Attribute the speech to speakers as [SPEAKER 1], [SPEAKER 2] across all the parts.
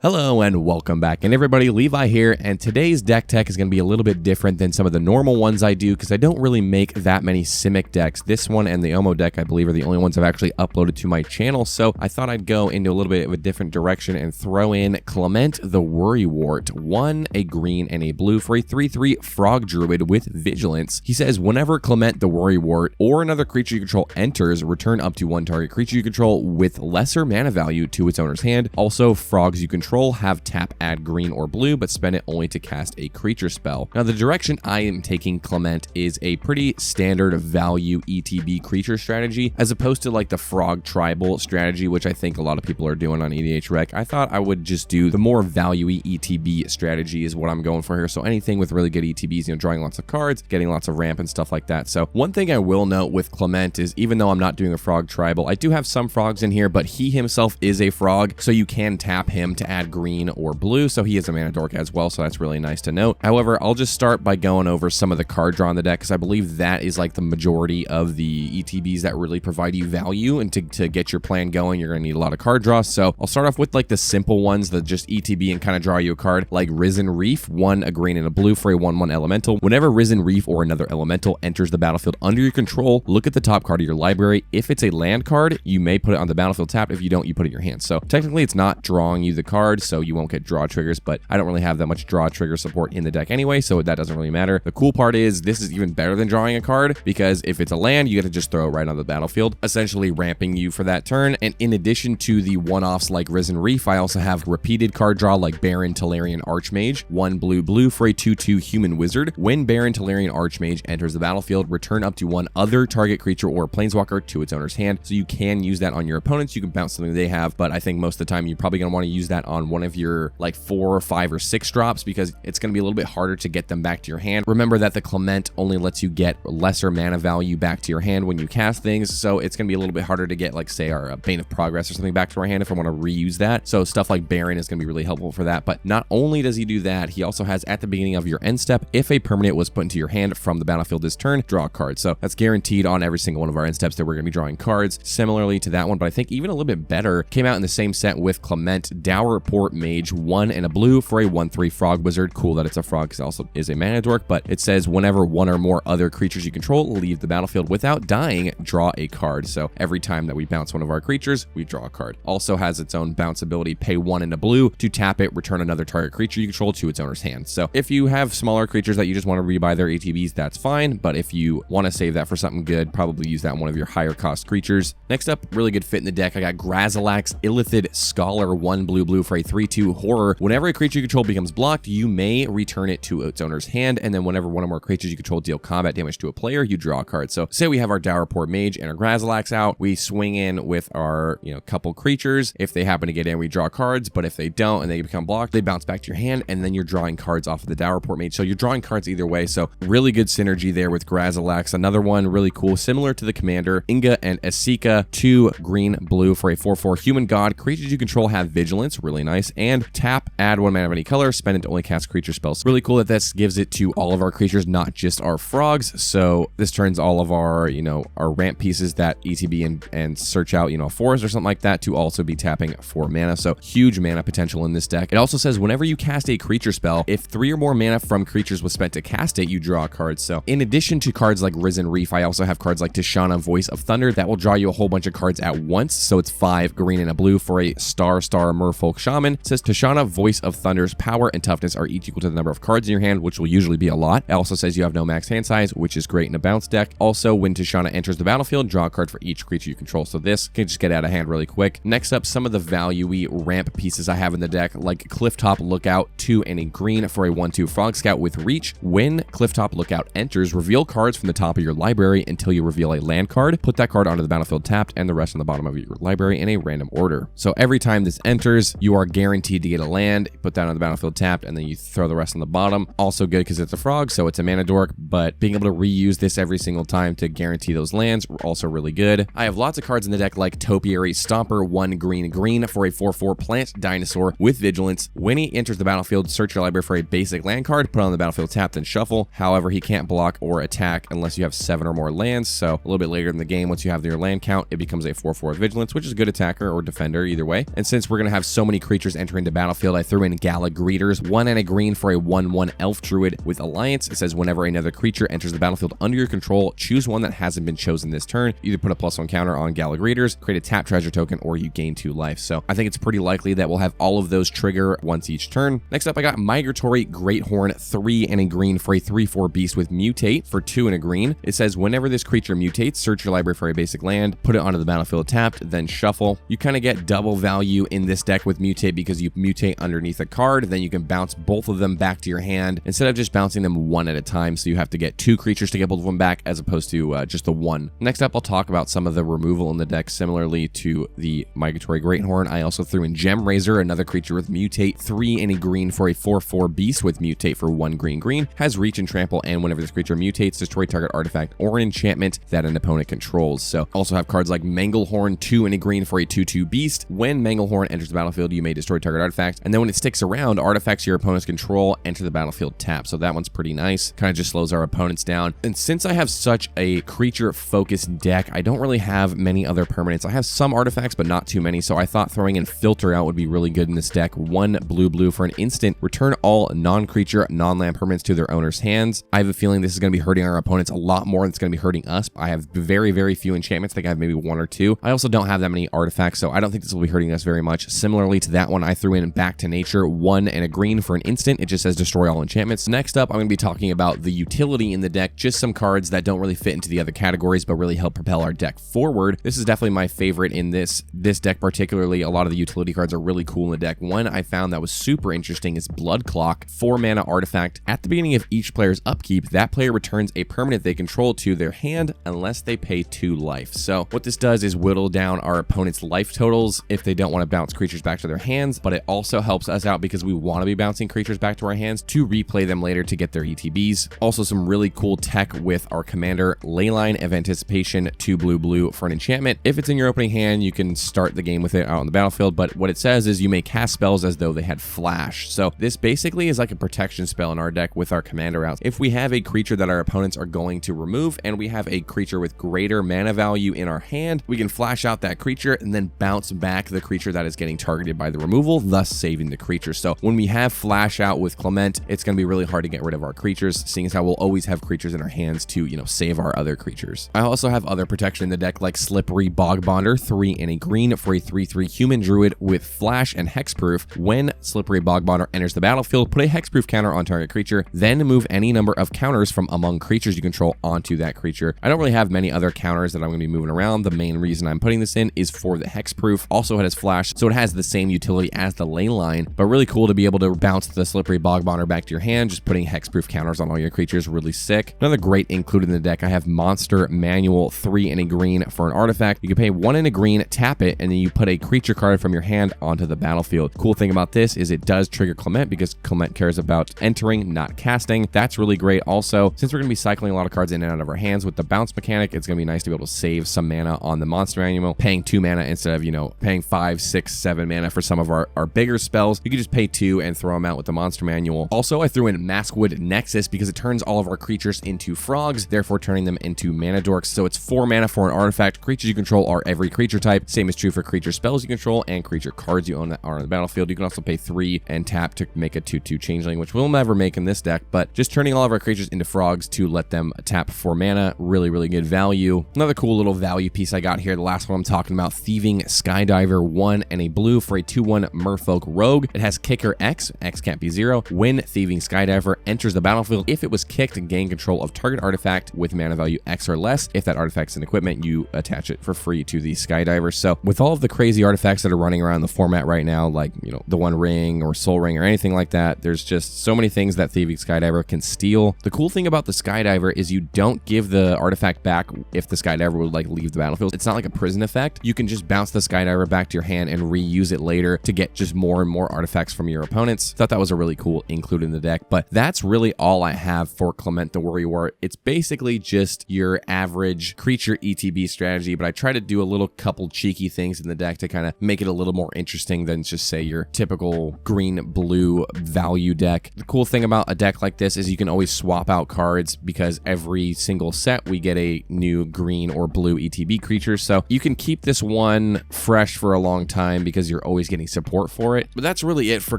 [SPEAKER 1] Hello and welcome back, and everybody, Levi here, and today's deck tech is going to be a little bit different than some of the normal ones I do because I don't really make that many Simic decks. This one and the Omo deck, I believe, are the only ones I've actually uploaded to my channel, so I thought I'd go into a little bit of a different direction and throw in Clement the Worrywort, 1, a green, and a blue for a 3/3 Frog Druid with Vigilance. He says, whenever Clement the Worrywort or another creature you control enters, return up to one target creature you control with lesser mana value to its owner's hand. Also, frogs you control have tap, add green or blue, but spend it only to cast a creature spell. Now, the direction I am taking Clement is a pretty standard value ETB creature strategy, as opposed to like the frog tribal strategy, which I think a lot of people are doing on EDH Rec. I thought I would just do the more value-y ETB strategy is what I'm going for here. So anything with really good ETBs, drawing lots of cards, getting lots of ramp and stuff like that. So one thing I will note with Clement is, even though I'm not doing a frog tribal, I do have some frogs in here, but he himself is a frog, so you can tap him to add green or blue, so he is a mana dork as well, so that's really nice to note. However, I'll just start by going over some of the card draw in the deck, because I believe that is like the majority of the ETBs that really provide you value, and to get your plan going, you're going to need a lot of card draw. So I'll start off with like the simple ones that just ETB and kind of draw you a card, like Risen Reef, 1, a green and a blue for a 1/1 elemental. Whenever Risen Reef or another elemental enters the battlefield under your control, look at the top card of your library. If it's a land card, you may put it on the battlefield tapped. If you don't, you put it in your hand. So technically it's not drawing you the card, so you won't get draw triggers, but I don't really have that much draw trigger support in the deck anyway, so that doesn't really matter. The cool part is this is even better than drawing a card, because if it's a land, you get to just throw it right on the battlefield, essentially ramping you for that turn. And in addition to the one-offs like Risen Reef, I also have repeated card draw like Baron Talarian Archmage, 1 blue for a 2/2 human wizard. When Baron Talarian Archmage enters the battlefield, return up to one other target creature or planeswalker to its owner's hand. So you can use that on your opponents. You can bounce something they have, but I think most of the time you're probably going to want to use that on one of your like 4 or 5 or 6 drops, because it's going to be a little bit harder to get them back to your hand. Remember that the Clement only lets you get lesser mana value back to your hand when you cast things, so it's going to be a little bit harder to get, like, say, our Bane of Progress or something back to our hand if I want to reuse that. So stuff like Baron is going to be really helpful for that. But not only does he do that, he also has, at the beginning of your end step, if a permanent was put into your hand from the battlefield this turn, draw a card. So that's guaranteed on every single one of our end steps that we're going to be drawing cards, similarly to that one. But I think even a little bit better, came out in the same set with Clement, dour-port Mage, 1 and a blue for a 1/3 Frog Wizard. Cool that it's a frog because it also is a mana dork, but it says whenever one or more other creatures you control leave the battlefield without dying, draw a card. So every time that we bounce one of our creatures, we draw a card. Also has its own bounce ability, pay 1 and a blue to tap it, return another target creature you control to its owner's hand. So if you have smaller creatures that you just want to rebuy their ETBs, that's fine, but if you want to save that for something good, probably use that on one of your higher cost creatures. Next up, really good fit in the deck, I got Grazilax Illithid Scholar, 1 blue for a 3/2 horror. Whenever a creature you control becomes blocked, you may return it to its owner's hand, and then whenever one or more creatures you control deal combat damage to a player, you draw a card. So say we have our dour-port Mage and our Grazilax out, we swing in with our couple creatures. If they happen to get in, we draw cards, but if they don't and they become blocked, they bounce back to your hand, and then you're drawing cards off of the dour-port Mage. So you're drawing cards either way, so really good synergy there with Grazilax. Another one really cool, similar to the commander, Inga and Esika, 2 green-blue for a 4/4 human god. Creatures you control have Vigilance, really nice, and tap, add 1 mana of any color, spend it to only cast creature spells. Really cool that this gives it to all of our creatures, not just our frogs. So this turns all of our, our ramp pieces that ETB and search out, a forest or something like that, to also be tapping for mana. So huge mana potential in this deck. It also says whenever you cast a creature spell, if 3 or more mana from creatures was spent to cast it, you draw a card. So in addition to cards like Risen Reef, I also have cards like Tishana, Voice of Thunder, that will draw you a whole bunch of cards at once. So it's 5 green and a blue for a star merfolk shaman. It says Tishana, Voice of Thunder's power and toughness are each equal to the number of cards in your hand, which will usually be a lot. It also says you have no max hand size, which is great in a bounce deck. Also, when Tishana enters the battlefield, draw a card for each creature you control. So this can just get out of hand really quick. Next up, some of the value-y ramp pieces I have in the deck, like Clifftop Lookout, 2 and a green for a 1/2 Frog Scout with Reach. When Clifftop Lookout enters, reveal cards from the top of your library until you reveal a land card. Put that card onto the battlefield tapped, and the rest on the bottom of your library in a random order. So every time this enters, you are guaranteed to get a land. Put that on the battlefield tapped, and then you throw the rest on the bottom. Also good because it's a frog, so it's a mana dork, but being able to reuse this every single time to guarantee those lands are also really good. I have lots of cards in the deck like Topiary Stomper, 1 green for a 4/4 plant dinosaur with Vigilance. When he enters the battlefield, search your library for a basic land card, put it on the battlefield tapped, and shuffle. However, he can't block or attack unless you have 7 or more lands, so a little bit later in the game, once you have your land count, it becomes a 4/4 Vigilance, which is a good attacker or defender either way. And since we're going to have so many creatures creatures enter into battlefield, I threw in Gala Greeters, 1 and a green for a 1/1 elf druid with Alliance. It says whenever another creature enters the battlefield under your control, choose one that hasn't been chosen this turn. Either put a +1 counter on Gala Greeters, create a tap treasure token, or you gain 2 life. So I think it's pretty likely that we'll have all of those trigger once each turn. Next up, I got Migratory Greathorn, 3 and a green for a 3/4 beast with Mutate for 2 and a green. It says whenever this creature mutates, search your library for a basic land, put it onto the battlefield tapped, then shuffle. You kind of get double value in this deck with Mutate because you mutate underneath a card, then you can bounce both of them back to your hand instead of just bouncing them one at a time. So you have to get 2 creatures to get both of them back as opposed to just the 1. Next up, I'll talk about some of the removal in the deck similarly to the Migratory Greathorn. I also threw in Gem Razor, another creature with Mutate, 3 and a green for a 4/4 beast with Mutate for 1 green, has reach and trample, and whenever this creature mutates, destroy target artifact or enchantment that an opponent controls. So also have cards like Manglehorn, 2 and a green for a 2/2 beast. When Manglehorn enters the battlefield, you may destroy target artifact, and then when it sticks around, artifacts your opponents control enter the battlefield tap. So that one's pretty nice. Kind of just slows our opponents down. And since I have such a creature-focused deck, I don't really have many other permanents. I have some artifacts, but not too many, so I thought throwing in Filter Out would be really good in this deck. 1 blue for an instant, return all non-creature, non-land permanents to their owner's hands. I have a feeling this is going to be hurting our opponents a lot more than it's going to be hurting us. I have very few enchantments. I think I have maybe 1 or 2. I also don't have that many artifacts, so I don't think this will be hurting us very much. Similarly to that one, I threw in Back to Nature, 1 and a green for an instant. It just says destroy all enchantments. Next up, I'm going to be talking about the utility in the deck, just some cards that don't really fit into the other categories, but really help propel our deck forward. This is definitely my favorite in this deck particularly. A lot of the utility cards are really cool in the deck. One I found that was super interesting is Blood Clock, 4 mana artifact. At the beginning of each player's upkeep, that player returns a permanent they control to their hand unless they pay 2 life. So what this does is whittle down our opponent's life totals if they don't want to bounce creatures back to their hands, but it also helps us out because we want to be bouncing creatures back to our hands to replay them later to get their ETBs. Also some really cool tech with our commander, Leyline of Anticipation, 2 blue for an enchantment. If it's in your opening hand, you can start the game with it out on the battlefield, but what it says is you may cast spells as though they had flash. So this basically is like a protection spell in our deck with our commander out. If we have a creature that our opponents are going to remove and we have a creature with greater mana value in our hand, we can flash out that creature and then bounce back the creature that is getting targeted by the removal, thus saving the creature. So when we have flash out with Clement, it's going to be really hard to get rid of our creatures, seeing as how we'll always have creatures in our hands to, save our other creatures. I also have other protection in the deck like Slippery Bogbonder, 3 and a green for a 3/3 human druid with flash and hexproof. When Slippery Bogbonder enters the battlefield, put a hexproof counter on target creature, then move any number of counters from among creatures you control onto that creature. I don't really have many other counters that I'm going to be moving around. The main reason I'm putting this in is for the hexproof. Also it has flash, so it has the same utility as the Leyline, but really cool to be able to bounce the Slippery Bogbonder back to your hand, just putting hexproof counters on all your creatures, really sick. Another great included in the deck, I have Monster Manual, 3 and a green for an artifact. You can pay 1 and a green, tap it, and then you put a creature card from your hand onto the battlefield. Cool thing about this is it does trigger Clement because Clement cares about entering, not casting. That's really great. Also, since we're going to be cycling a lot of cards in and out of our hands with the bounce mechanic, it's going to be nice to be able to save some mana on the Monster Manual, paying 2 mana instead of, paying 5, 6, 7 mana for some of our bigger spells. You can just pay 2 and throw them out with the Monster Manual. Also, I threw in Maskwood Nexus because it turns all of our creatures into frogs, therefore turning them into mana dorks. So it's 4 mana for an artifact. Creatures you control are every creature type. Same is true for creature spells you control and creature cards you own that are on the battlefield. You can also pay 3 and tap to make a 2/2 changeling, which we'll never make in this deck, but just turning all of our creatures into frogs to let them tap 4 mana, really good value. Another cool little value piece I got here, the last one I'm talking about, Thieving Skydiver, 1 and a blue for a 2/1 Merfolk Rogue. It has Kicker X can't be 0. When Thieving Skydiver enters the battlefield, if it was kicked, gain control of target artifact with mana value X or less. If that artifact's an equipment, you attach it for free to the Skydiver. So with all of the crazy artifacts that are running around the format right now, like, the One Ring or Soul Ring or anything like that, there's just so many things that Thieving Skydiver can steal. The cool thing about the Skydiver is you don't give the artifact back if the Skydiver would leave the battlefield. It's not like a prison effect. You can just bounce the Skydiver back to your hand and reuse it later to get just more and more artifacts from your opponents. Thought that was a really cool include in the deck, but that's really all I have for Clement the Worrywort. It's basically just your average creature ETB strategy, but I try to do a little couple cheeky things in the deck to kind of make it a little more interesting than just say your typical green-blue value deck. The cool thing about a deck like this is you can always swap out cards because every single set we get a new green or blue ETB creature, so you can keep this one fresh for a long time because you're always getting any support for it. But that's really it for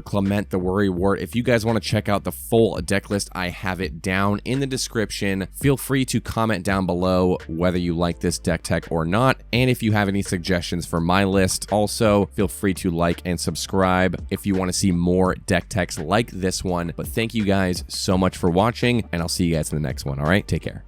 [SPEAKER 1] Clement the Worrywort. If you guys want to check out the full deck list, I have it down in the description. Feel free to comment down below whether you like this deck tech or not, and if you have any suggestions for my list. Also, feel free to like and subscribe if you want to see more deck techs like this one. But thank you guys so much for watching, and I'll see you guys in the next one. All right, take care.